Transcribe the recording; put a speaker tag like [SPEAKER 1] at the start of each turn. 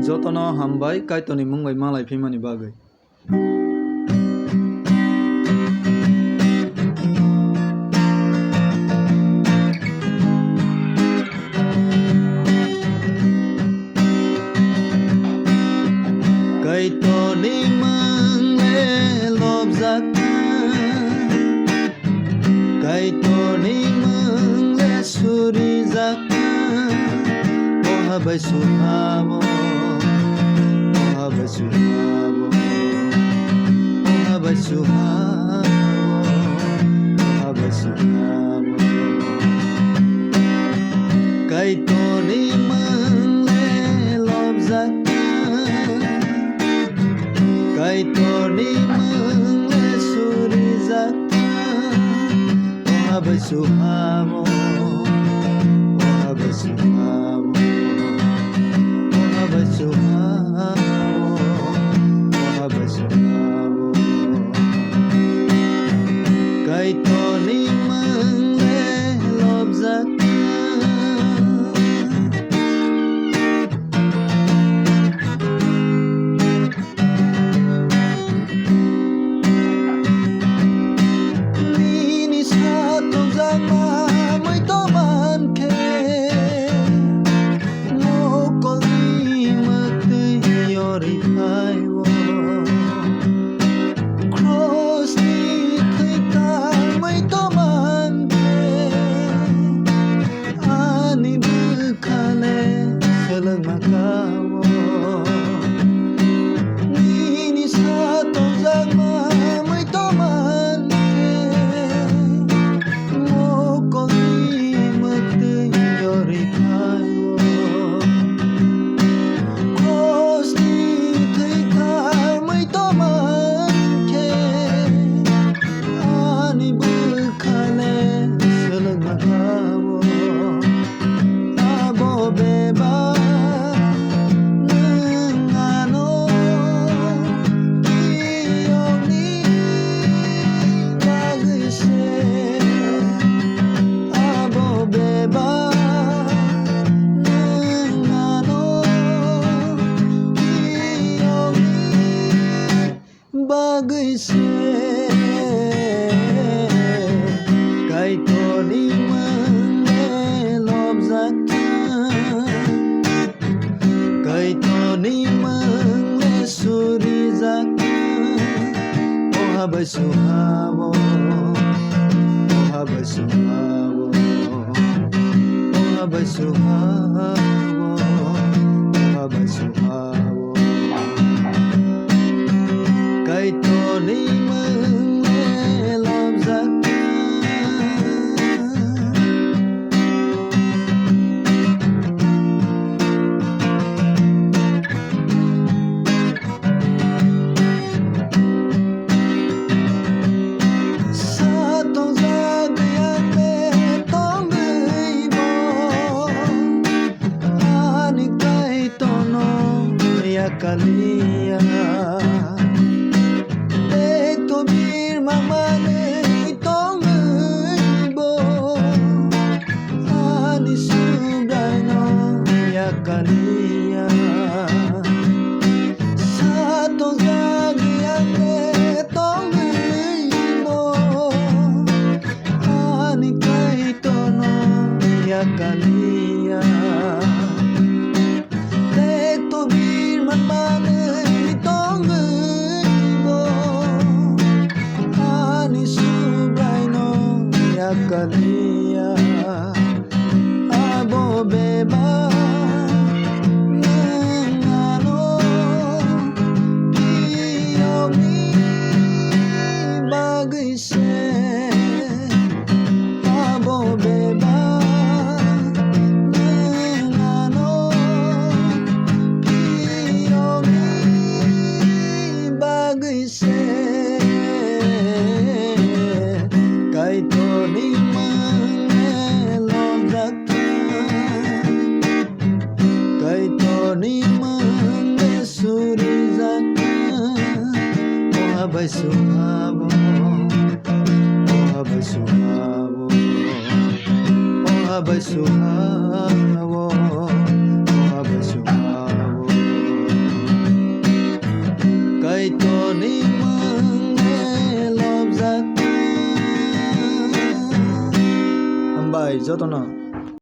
[SPEAKER 1] जतन हामबाय कायतोनि मुंबाय मालाय फैमानि बागै कायतोनि मुंले लबजाखा कायतोनि मुंले सुरिजाखा ओहाबाय सुहाबो ओहाबाय सुहाबो ओहाबाय सुहाबो ओहाबाय सुहाबो कायतोनि मुंले लबजाखा कायतोनि मुंले सुरिजाखा ओहाबाय सुहाबो ओहाबाय सुहाबो ओहाबाय सुहाबो ओहाबाय सुहाबो कायतोनि मुंले लबजाखा कायतोनि मुंले लबजाखा कायतोनि मुंले सुरिजाखा ओहाबाय सुहाबो ओहाबाय सुहाबो ओहाबाय सुहाबो ओहाबाय सुहाबो कायतोनि मुंले लबजाखा Kalia Eto bir mamane itong bo Ani subay no ya kalia Sa to gagian etong bo Ani kaito no ya kalia Kalia abo beba nangano kiyoni bagay se abo beba nangano kiyoni bagay se कायतोनि मुंले लबजाखा कायतोनि मुंले सुरिजाखा ओहाबाय सुहाबो ओहाबाय सुहाबो ओहाबाय सुहाबो ओहाबाय सुहाबो भाइ जतन